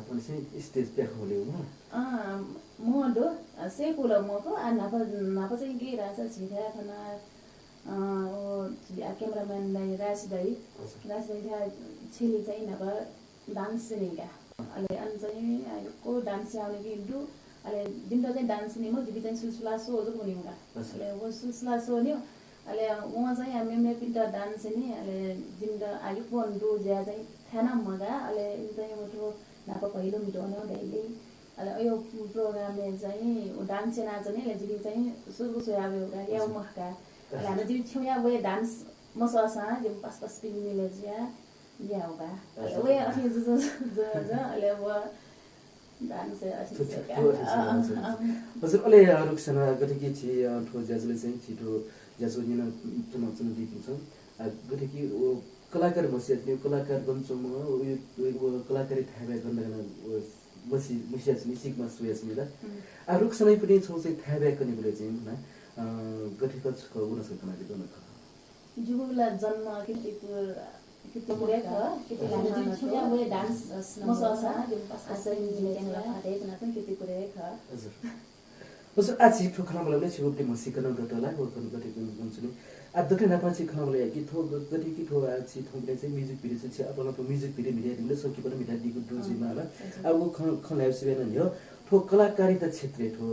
पनि चाहिँ स्टेज प्याखोले हो मोडो सेकुला मोको नापा चाहिँ के राजा छिरा खना क्यामेराम्यानलाई रासिदाई था छिली चाहिँ नापा डान्स नहीं का अले अन चाहिँ को डान्स आउने कि दु अले दिनदा चाहिँ डान्स नि म दिबी चाहिँ सुसला सो जो पनि हुँगा अले वो सुसला सो नि अले वहाँ चाहिँ हामी पिन्टा डान्स नि अले दिनदा आयु फोन दु ज्या चाहिँ थाना मगा अले चाहिँ मोटो नापा पहिलो मिटो न डेली अले यो प्रोग्राम में चाहिँ डान्स नाच नि ले दिबी चाहिँ सुरु सो आवे होगा या मखका अले हामी दिबी छ्या वे डान्स मससा दिम पास पास पिन मिले ज्या या होगा वे अथि जो अले वो डान्स हजुर अले रुक्सना गतेकी छि ठो ज्याजले चाहिँ छिटो ज्याजो निन चुनाव दिएको छ गतेकी कलाकार बसिया कलाकार बन्छौ म यो कलाकारी थाहा गर्न मसिया छि सिकमा सुया छि ल आ रुक्सनै पनि छौ चाहिँ थाहा गर्ने बोले चाहिँ न गतेको छ हुन सक्दैन कि गर्न जुगुला जन्म कितिपुर कितिपुर किति लाने छुया वे डान्स मससा असै निलेला फाटे जना पनि कितिपुर हजुर हजुर आज ठो खना मलाई छिबुले मसिकन गतला वर्कन गतेको हुन्छ नि आ दक्रे नापाची खना मलाई कि थो गति कि थो आज थोले चाहिँ म्युजिक भिडियो चाहिँ अब त म्युजिक भिडियो मिलाइदिनु सके पनि मिलाइदिएको दुजिमा ल अब खलायो सिबेन नि हो थो कलाकारिता क्षेत्र थो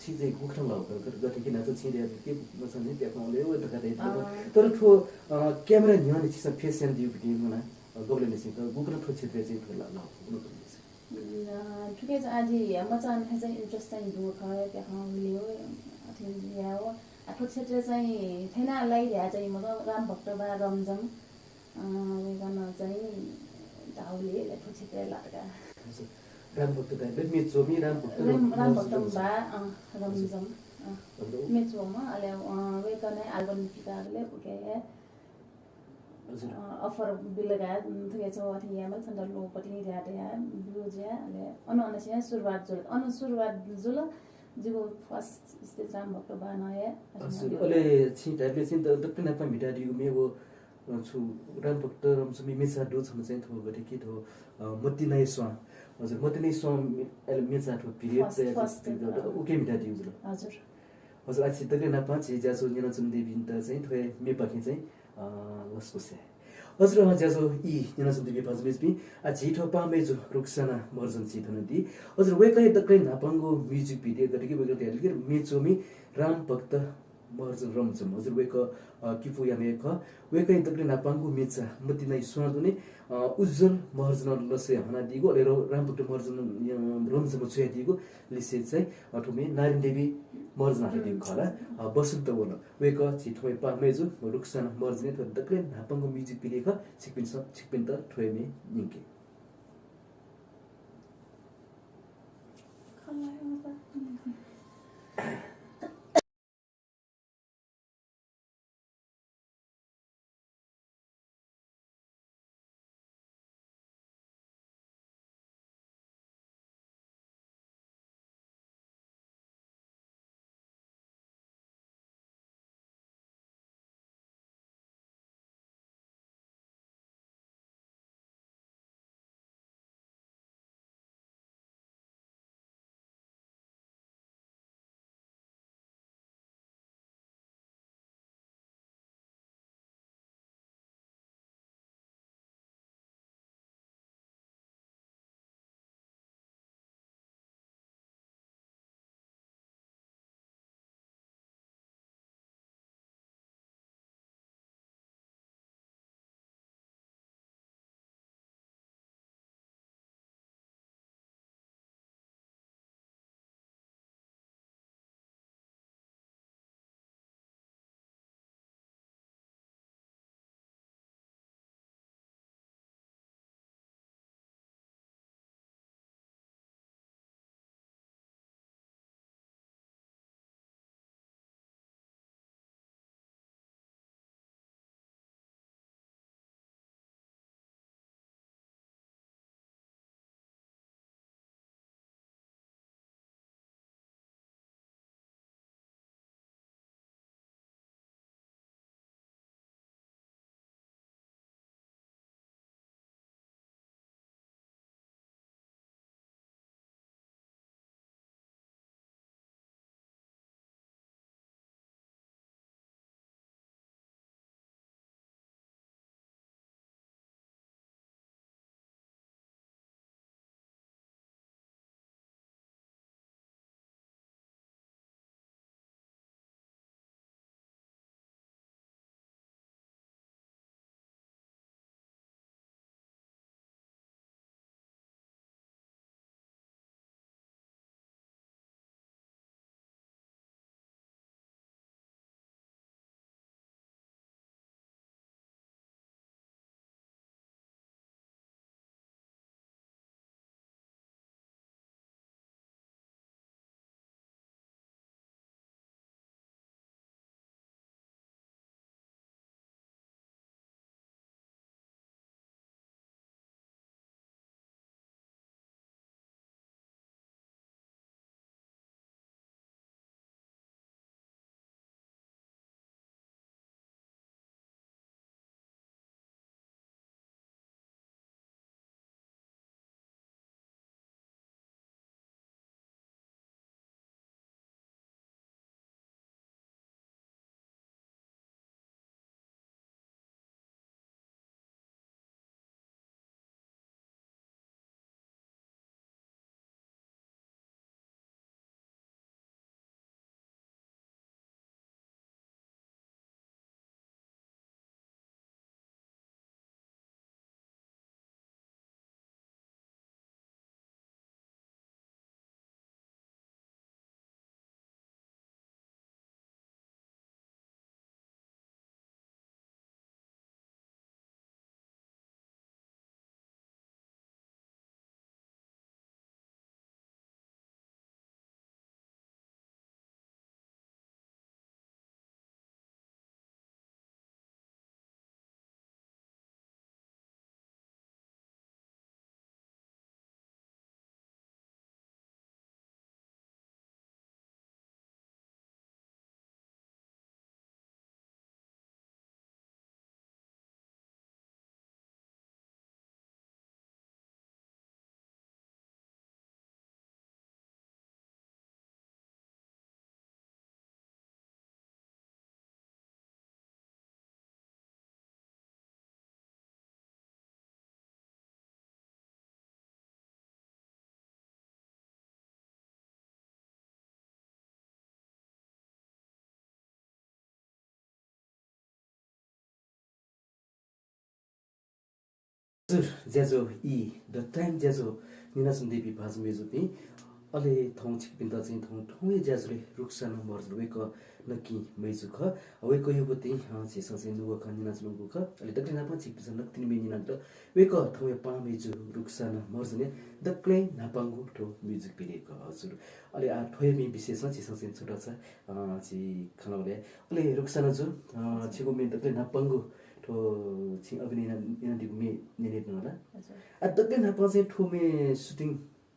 चीजे गुखन लाउ गति कि नाच छिरे के मसने देखाउले ओ दकाले तर थो क्यामेरा न्याने छिस फेस एन्ड दिउ भिडियो मना गबले निसिक गुखन थो क्षेत्र चाहिँ थो लाउ ठिकै छ आज मचान चाहिँ इन्ट्रेस्टिङ दुख त्यहाँ लियो अथि याओ आठो क्षेत्र चाहिँ थेनालाई या चाहिँ म राम भक्त बा रमजम गर्न चाहिँ धाउले लेखो क्षेत्र लाटका राम भक्त बा मेचोमी राम भक्त बा रमजम मेचोमा अले वे कने एल्बम पिताले ओके अफर बिलगा थुके छ अथि यामा छन्द लोपटी जाटे या ब्लुज्या अले अनअनसिया सुरुवात जुल जिगो फर्स्ट स्टेज राम भक्त बनाए अले छिटाले छिन त दक्किन पा मिटा दिउ मेगो छु राम भक्त रमसमी मेसा दो छ चाहिँ थो गटे कि थो मति नै स्वा हजुर मति नै स्वा एले मेसा थो पिरियड चाहिँ ओके मिटा दिउ हजुर हजुर आज दक्किन पा छि जासो निना चुन देवी त चाहिँ थो मे पाके चाहिँ लस्कोसे हजुर ज्याजो इ निना चुन देवी फजमेसपि आ छिटो पामेजो रुक्सना मर्जन छिटो नदी हजुर वेकै दक्कै नापंगो म्युजिक भिडियो गटे कि वेकै तेल कि मेचोमी राम भक्त मर्जन रमजम हजुर वेक किफु या मेख वेकै दक्कै नापंगो मेचा मति नै सुनादुने उज्जवल मर्जन लसे हना दिगो ले राम भक्त मर्जन रमजम छुया दिगो लिसे चाहिँ अठुमे नारायण देवी मर्जन हाले खला बसन्त बोल वेक छिटोय पामेजो रुक्सना मर्जन त दक्कै नापंगो म्युजिक भिडियो छिकपिन त ठोयमे निके ज्याजो इ द टाइम ज्याजो निनासुन देवी भाजमेजु पि अले थौं छिकपिन्दा चाहिँ थौं ज्याजुले रुक्साना मर्जु वेक नकी मैजु ख वेक युवती छिसा चाहिँ नुव ख निनासुन गुख अले दक्ले नापा छिकपिस नक्तिन मे निनान्त वेक थौं पा मैजु रुक्साना मर्जुने दक्ले नापांगु ठो म्युजिक भिडियो क हजुर अले आ ठोय मे विशेष छिसा चाहिँ छोटा छ छि खनाले अले रुक्साना जु छिगु मे दक्ले नापांगु ठो छि अभिनय निनादिगु मे निनेत नला आ दक्ले नापा चाहिँ ठो मे सुटिङ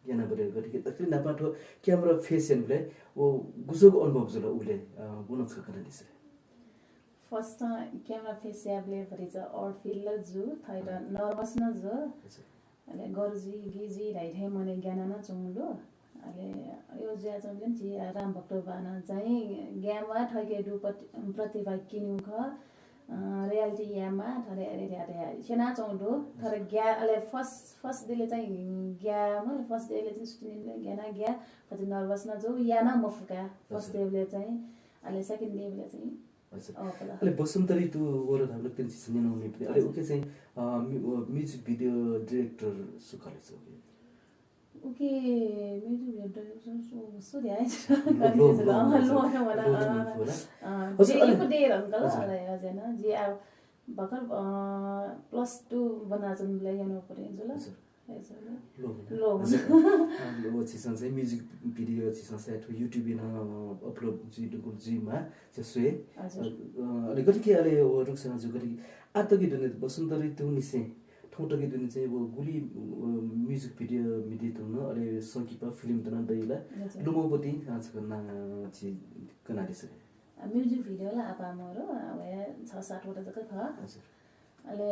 याना बरे गटिके दक्ले नापा ठो क्यामेरा फेस एन्डले ओ गुजोको अनुभव जुल उले बुन छ कना दिसे फर्स्ट क्यामेरा फेस याबले भरिज आउट फिल जु थाइड नर्भस न ज अले गरजी गिजी राइथे मने ज्ञान न चंगलो अले यो ज्या चंगले जी राम भक्त बाना चाहिँ ज्ञानमा ठके दु प्रतिभा किन्यु ख रियालिटी यामा थरे अरे सेना चौंडो थरे ग्या अले फर्स्ट डेले चाहिँ ग्यामा फर्स्ट डेले चाहिँ स्टुडेन्टले ग्याना ग्या पछि नर्भस न जो याना मफुका फर्स्ट डेले चाहिँ अले सेकेन्ड डेले चाहिँ अले बसन्तरी तु ओर थाले तिन छिने नहुने पनि अले ओके चाहिँ म्युजिक भिडियो डाइरेक्टर सुखले छ okay music video director so ध्यान लो डे रंगल अले अजना जे अब भर्खर +2 बनाजनले यानो पर्यो जुल लो छिसन चाहिँ म्युजिक भिडियो छिसन सेट युट्युब इन अपलोड जिमा जसवे अले गटिके अले रुक्सना जु गटिके आतकी दुने बसन्तरी तु निसे ठौटकी दुने चाहिँ वो गुली म्युजिक भिडियो तुन अले संकीपा फिल्म तना दैला लुमोपति आजकना छि कनादिस म्युजिक भिडियो ला आपा मरो अब 6-7 वटा जक ख अले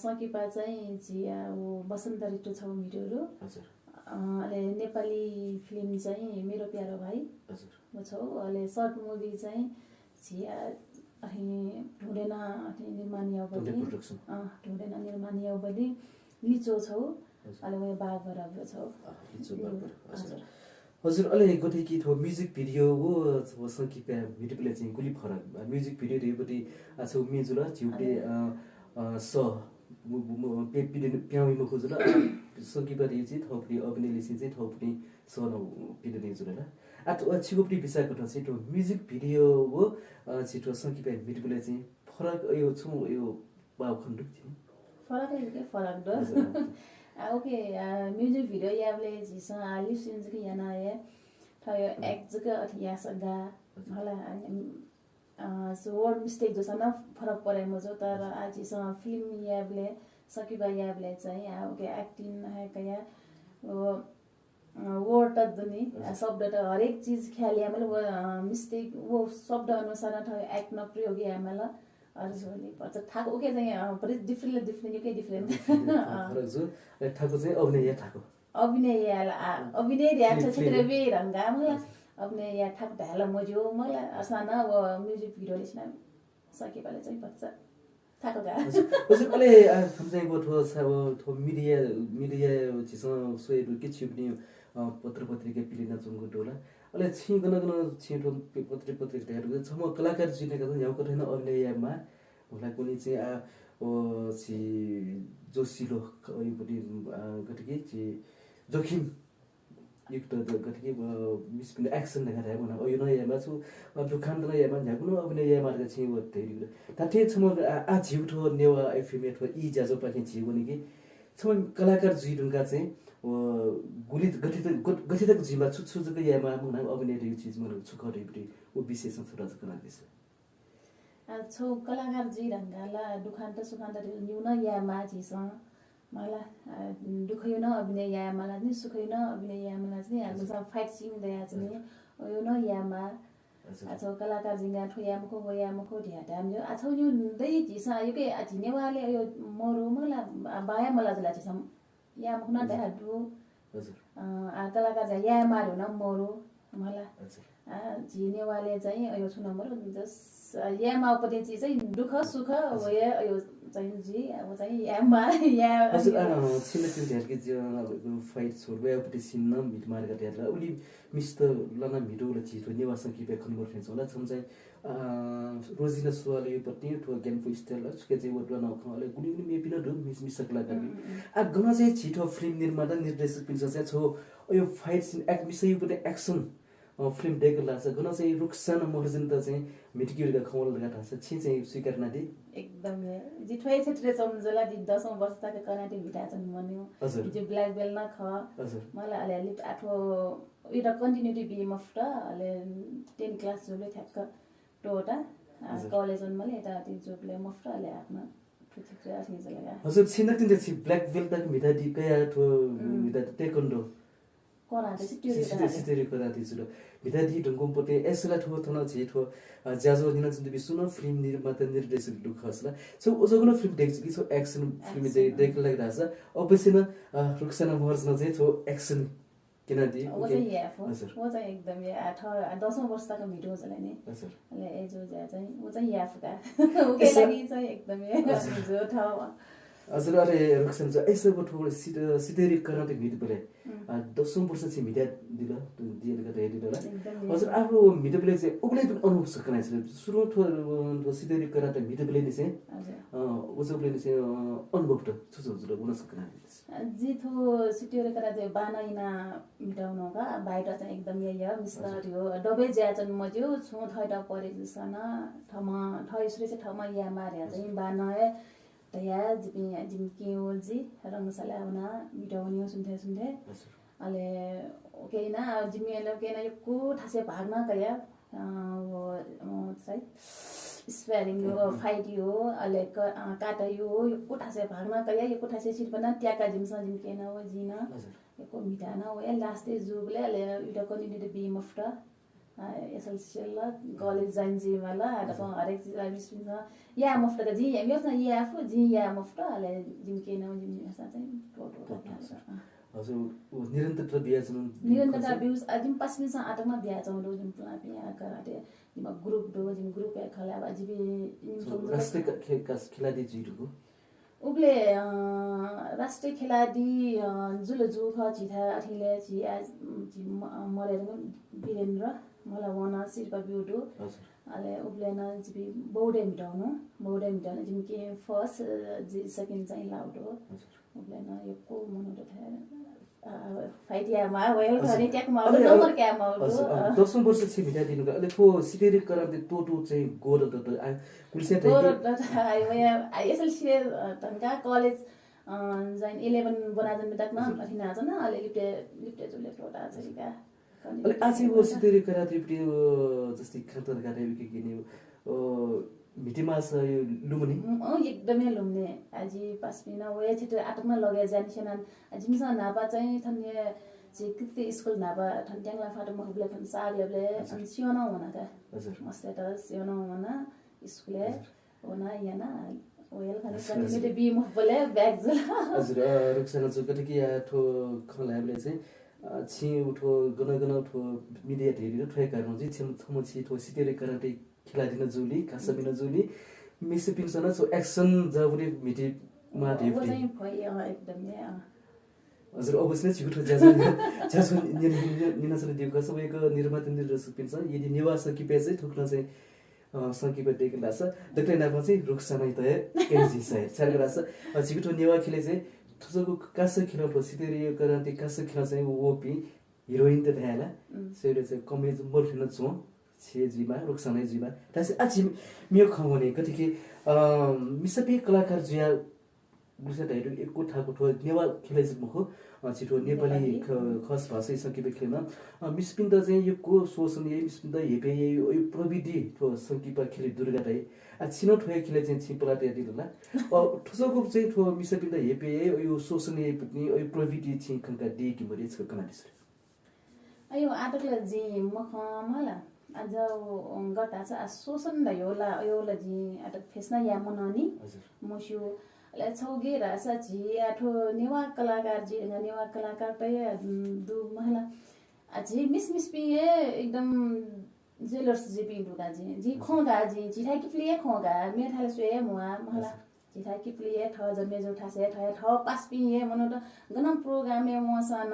संकीपा चाहिँ जिया वो बसन्त ऋतु छ भिडियोहरु हजुर अले नेपाली फिल्म चाहिँ मेरो प्यारो भाइ हजुर म छौ अले सर्ट मुभी चाहिँ जिया अनि ढुडेना अनि निर्माण यावबली ढुडेना निर्माण यावबली लिचो छौ अले व बाग बराबर छौ लिचो बराबर हजुर अले गतिकी थो म्युजिक भिडियो वो संकीपा भिडियोले चाहिँ गुली फरक म्युजिक भिडियो रेपति आछौ मेजुला जिउले स पेपिले प्याउइ म खोजुला संकीपा रे चाहिँ थौपडी अभिनयले चाहिँ थौपडी स न पिले जुला आ छिगोपडी बिसाको त चाहिँ म्युजिक भिडियो वो छिटो संकीपा भिडियोले चाहिँ फरक यो छु यो पाउ खण्ड फरक के फरक द ओके म्युजिक भिडियो याबले जिसा लिसन जक याना है थयो एक जक अथिया सगा होला सो वर्ड मिस्टेक जसा न फरक परे मजो तर आज स फिल्म याबले सकिबा याबले चाहिँ ओके एक्टिङ है कया वर्ड त दुनी शब्द त हरेक चीज ख्याल यामले वो मिस्टेक वो शब्द अनुसार थयो एक्ट न प्रयोग यामला अर्जुली पर्छ थाको ओके चाहिँ परि डिफरेन्ट के डिफरेन्ट फरक जो थाको चाहिँ अभिनय थाको अभिनय या क्षेत्र बे रंगा मलाई अभिनय या थाक भ्याला मज्यो मलाई असाना वो म्युजिक भिडियो लिसन सकेबाले चाहिँ पर्छ थाको गा हजुर अले हम चाहिँ वो थो मिडिया छिस सोय के छिप्नी पत्रिका पिलिना चंगु डोला अले छि गन छिटो पत्रिका हेर्नु छ म कलाकार जिनेका त यहाँ कठिन अभिनयमा होला कुनै चाहिँ ओ छि जोसिलो योपटि गटिके छि जोखिम युक्त गटिके मिसपिन एक्सन देखाएर भन यो नयाँमा छु दुखान त नयाँमा झ्याकुनो अभिनयमा छि वो धेरै ताते छ म आ झिउठो नेवा एफएम अथवा इ जाजो पाखे छि भने कि छ कलाकार जिडुका चाहिँ गुली गठित जिमा छुछुजको यामा मुना अभिनय यो चीज मन छुखरेपि ओ विशेषण छोरा जकना दिस छौ कलाकार जी रंगाला दुखान्त सुखान्त न्यून यामा जिस मला दुखैन अभिनय यामाला नि सुखैन अभिनय यामाला चाहिँ हाम्रो फाइट सिन दया चाहिँ यो न यामा छौ कलाकार जिंगा ठोयामको वयामको ढ्याटा यो आछौ यो दै जिसा यो के झिनेवाले यो मरु मला बाया मला जला छ या मुखना दादु हजुर कलाकार चाहिँ या मार्यो न मरो मलाई झिनेवाले चाहिँ यो छु नम्बर जस या माउपति चाहिँ दुख सुख वया यो चाहिँ जी अब चाहिँ यामा या हजुर छिन त्यो ढेरके जो फाइट छोड्बे अपटे सिन्न मिट मार्का ढेरला उली मिस्त लना मिडोला छिटो निवास कि पे कन्भर्ट होला छम चाहिँ रोजिना सुवाले यो पत्नी ठो गेमको स्टाइल सुके चाहिँ वटला नखले गुनी गुनी मेपिन ढु मिस सकला गरी आ गना चाहिँ छिटो फिल्म निर्माता निर्देशक पिन्छ चाहिँ छो यो फाइट सिन एक विषय पटे एक्सन फिल्म देख लाग्छ गना चाहिँ रुक्साना महर्जन त चाहिँ मिटकिरका खमल लगाटा छ छि चाहिँ स्वीकार नदि एकदमै जी ठोय क्षेत्र समझला दि 10औं वर्षका कराटे भिटाछन् मन्यो जो ब्ल्याक बेल्ट न ख मलाई अलि अलि आठो इरा कन्टिन्युटी बी मफ्ट अलि 10 क्लास जोले ठ्याक्क टोटा कलेजन मैले एटा ति जोले मफ्ट अलि आफ्नो क्षेत्र आछि जला हजुर छिन तिन छि ब्ल्याक बेल्ट त भिटा दि कया ठो भिटा टेकन्डो कोराते सितेरी कोराते जुल भिदादी ढुङ्गोपटे यसला ठो थन छिटो ज्याजो दिन जुन बिसुन फिल्म निर्माता निर्देशक दुख खसला सो ओजोगनो फिल्म देख्छ कि सो एक्सन फिल्म देख लागिरहेछ अवश्य न रुक्साना महर्जन चाहिँ छो एक्सन किन दि वो चाहिँ याफ वो चाहिँ एकदम या 10औं वर्षका भिडियो जले नि ले एजो ज्या चाहिँ वो चाहिँ याफ का ओके लागि चाहिँ एकदम या जो ठाउँ हजुर अरे रुक्सन चाहिँ यसो ठो सितेरी कराटे भिड बले 10औं वर्ष चाहिँ मिडिया दिला दिएका रेडियोला हजुर आफ्नो मिडिया बले चाहिँ उगले पनि अनुभव सकना छ सुरु ठो सितेरी कराटे मिडिया बले नि चाहिँ उजबले नि चाहिँ अनुभव त छ हुन सकना जी थो सितेरी कराटे बानाइना मिटाउन का बाहिर चाहिँ एकदम या मिस्टर हो डबे ज्याचन मज्यो छु थैटा परे जसन ठमा थैसरे चाहिँ ठमा या मार्या चाहिँ बानाए तया जिम जी रंगशाला हुना मिटाउनियो सुन्थे अले ओके ना जिमिएलो के ना यो ठासे भागना कया वो चाहिँ स्पेरिङ यो फाइट यो अले काटा यो ठासे भागना कया यो ठासे सिट बना ट्याका जिमसा जिम के ना वो जिना यो मिटाना वो या लास्ट जुबले अले इटा कन्टिन्यू बी मफ्टा एसएलसीएल कलेज जान्जी वाला आता हरेक चीज आइसुन्छ या मफ्टा त जी यो न या आफु जी या मफ्टा अले जिम के न जिम ऐसा चाहिँ टोटो हजुर निरन्तरता बियाजन निरन्तरता बिउस जिम पासमिसा आटमा बियाजन लो जिम प्ला बिया कराटे जिम ग्रुप दो जिम ग्रुप ए खला जिबी जिम राष्ट्रिय खेलाडी जिडुको उबले राष्ट्रिय खेलाडी जुल जु ख छिथा अठिले छि मरेर वीरेन्द्र मलाई वना शिल्पा ब्युटो अले उबले न जिबी बौडे मिटाउन जिम के फर्स्ट जी सेकेन्ड चाहिँ लाउडो उबले न यो को मनोट थे फाइटियामा वेल घरि ट्याक माउडो नम्बर क्या माउडो 10औं वर्ष छि भिटा दिनुको अले थो सिटेरी कराते टोटो चाहिँ गोर त कुलसे त गोर त आइ एसएलसी तनका कलेज जाइन 11 बनाजन मिटाकमा अठिना छ न अले लिप्टे जुले प्रोटा छ का अले आछि वो सितेरी कराते प्रियो जस्तै खतर गाडे के किने मिटिमा छ यो लुमनी एकदमै लुम्ने आजि पासमिना वे छिटो आटकमा लगे जानिसेन जिमसा नापा चाहिँ थन्ने जे स्कुल नापा थन्ट्याङला फाटो मखुले थन सागले अनि सियोना हुना का हजुर मस्ते त सियोना हुना स्कुलले हुना याना ओयल खाने कन्टिन्युटी बी मखबले ब्याग जुल हजुर रुक्सना जुकटे कि या ठो खलाबले चाहिँ छि उठो गन उठो मिडिया हेरेर ठोय गर्न चाहिँ छिम थम छि ठो सितेरी कराटे खेलाडिन जुली कासबिन जुली मिस पिन्सन सो एक्सन जबुरी मिटी मा देव वो चाहिँ भयो एकदम या हजुर अवश्य छिटो जाजु निनासले दिएको सबैको निर्माता निर्देशक पिन्छ यदि निवास किपे चाहिँ ठुक्न चाहिँ संकिप देख लाछ दक्ले नाम चाहिँ रुक्सना त केजी सय छरगरास छिटो निवा खेले चाहिँ थुजको कास खेल सितेरी कराटे कास खेल चाहिँ ओपी हिरोइन त थाला सेरे चाहिँ कमेज मर्फिन छु छेजीमा रुक्सनै जीमा त्यसै अछि मियो खवने कतिके मिसपे कलाकार जुया गुसा दाइडु एकको ठाको ठो नेवा खेले मखो छिटो नेपाली खस भाषा सकिबे खेल्न मिसपिन त चाहिँ यो को सोसन यही मिसपिन त हेपे यो प्रविधि ठो सकिपा खेले दुर्गा दाइ आ छिनो ठोय खेले चाहिँ छिपला ते दिला ठुसको चाहिँ ठो मिसपिन त हेपे यो सोसन यही पुग्ने यो प्रविधि छि खनका दि कि मरे छ कना दिस अयो आटकला जी मखमला आज गटा छ सोसन द योला जी आटक फेस्ना या मननी मोशु ले छौगे रासा जी आठो नेवा कलाकार जी नेवा कलाकार पे दु महिला अझै मिस पिए एकदम जेलर्स जी पिन्दुगा जी खोगा जी थाइ किप्लिए खोगा मेथाले सुए मुआ महिला जिथा किप्लिए ठ जमे जो ठासे ठ पास पिए मनो त गनम प्रोग्राम ए मसन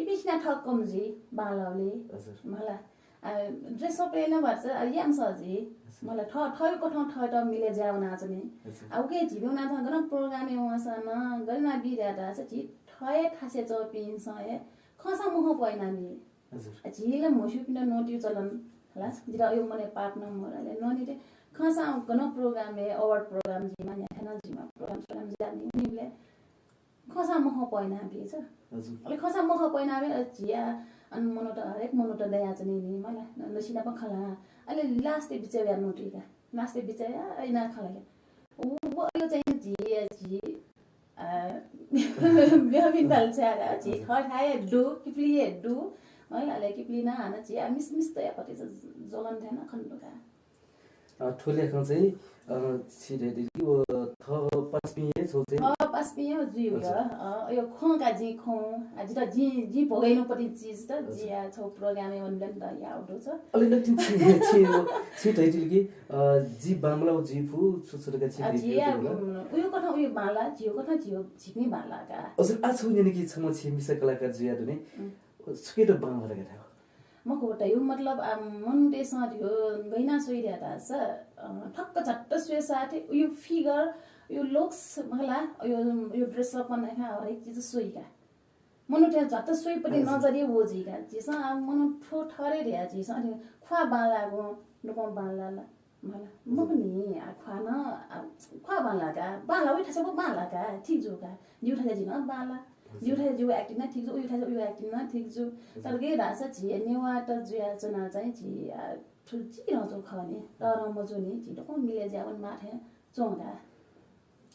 इबिसना ठ कमजी बालाले मला ड्रेस अप एना भर्छ याम सजी मलाई ठयको ठाउँ ठय त मिले जाउ नाच्ने अब के झिब्यौ नाच गनम प्रोग्राम ए मसन गना बिराटा छ छि ठय ठासे चपिन सय खसा मुह पैनानी झिले मोसुपिन नोटिउ चलन हला जिरा यो मने पार्ट नम्बर ले ननी रे खसा गन प्रोग्राम ए अवार्ड प्रोग्राम जिमा याना जिमा प्रोग्राम जानी निले खसा मुह पैना बिछ अले खसा मुह पैना बे झिया अन मनो त हरेक मनो त दया चाहिँ नि मलाई नसिना पखला अले लास्ट बिचे या नोटिका लास्ट बिचे ऐना खला ओ यो चाहिँ झि बेबिन बालछा झि खाए दु किप्लिए दु मलाई किप्लिना हाना झि मिस मिस त पटे जलन थिएन खण्डका ठोले खान चाहिँ छिरे यो थ पास पिए छ चाहिँ पास पिए जिउ यो खका जि खौ आज त जि भगैनु परि चीज त जिया छ प्रोग्राम एवन त या आउटो छ अलि लटिन छिटै कि जि बांगला जि फु छोटका छिटै उयो कथा उयो बाला जियो कथा जियो झिप्नी बालाका हजुर आज हुने कि छम छि मिसा कलाकार जिया दुने सुके त बांगला रहेको मको त यो मतलब मनले सर्यो गइना सोइरा त छ ठक्क झट्ट सुए साथे यो फिगर यो लुक्स मला यो ड्रेस अप बनाखा हरेक चीज सोइका मनु त्यहाँ झट्ट सोइ पनि नजरी होजिका जिसा मनु ठोठरे रे जिसा ख्वा बालाको नुको बालाला मला म पनि खाना ख्वा बालाका बाला उठा सब बालाका ठीक जोका जिउ ठा जिन बाला जिउ ठा जिउ एक्टिङ न ठीक जो उयो ठा उयो एक्टिङ न ठीक जो तर के रासा छि नेवा त जुया चना चाहिँ छि ठुल्ची न जो खाने तर म जो नि छि त मिले जावन माथे चोंगा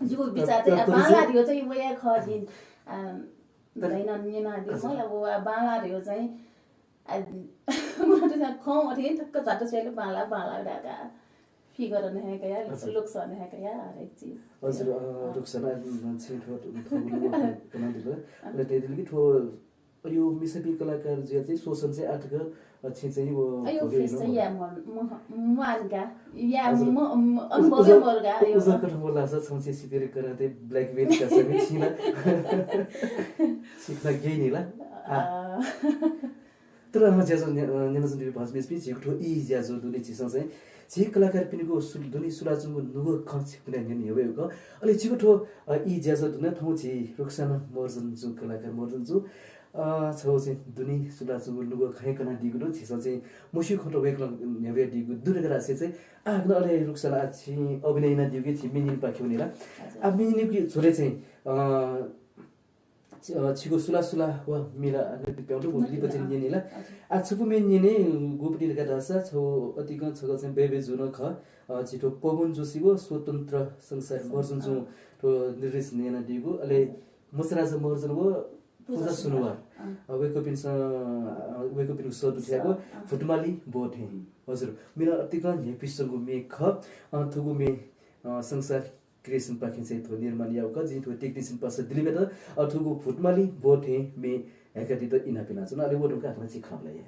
जिउ बिचा चाहिँ बाला दियो चाहिँ वया खजिन दैन निना दियो मलाई अब बाला दियो चाहिँ म त खौ अथे ठक्क झट्ट सेले बाला डाका फिगर ने गया लुक्स ने गया हरेक चीज हजुर रुक्सना छिटो कना दिलो र त्यति कि ठो यो मिसपी कलाकार जे चाहिँ सोसन चाहिँ आठको छि चाहिँ वो अयो फेस चाहिँ या म आलगा या म अनुभव मरगा यो उजा कठो बोला छ छमसे सितेर कराते ब्ल्याक बेल्ट का सबै छिना सिक्न गई नि ला तर हम ज्याजो नेनजन भाजबेस पि छिटो इ ज्याजो दुले छिस चाहिँ छि कलाकार पिनको दुनी सुलाजुङको नुगो खन्छ कुनै नि हेबेको अलि छिटो इ ज्याजो दुने ठाउँ छि रुक्साना मर्जन जु कलाकार मर्जन जु छौ चाहिँ दुनी सुलाजुङको नुगो खाइकना दिगुलो छिस चाहिँ मुसी खटो वेक नेबे दिगु दुरेको रासे चाहिँ आग्न अलि रुक्साना छि अभिनय न दिगु छि मिनि पाख्यो निला अब मिनि कि छोरे चाहिँ छिगो सुला वा मिला नति प्याउटो बोली पछि निला आ छुपु मेन निने गोपटी लगा दासा छौ अतिक छगो चाहिँ बेबे जुन ख छिटो पवन जोशीको स्वतन्त्र संसार मर्जन जु तो निर्देश नेना दिगु अले मुसराज मर्जन वो पूजा सुनुवार वेको पिन सद उठ्याको फुटमाली बोथे हजुर मेरा अतिक नेपिसको मे ख थुगु मे संसार क्रिएसन पाखिन चाहिँ थो निर्माण याउका जि थो टेक्निशियन पास दिलिबे त अथुगु फुटमाली बोथे मे हेकाति त इना पिना छ न अले वडुका खाना चाहिँ खाबला या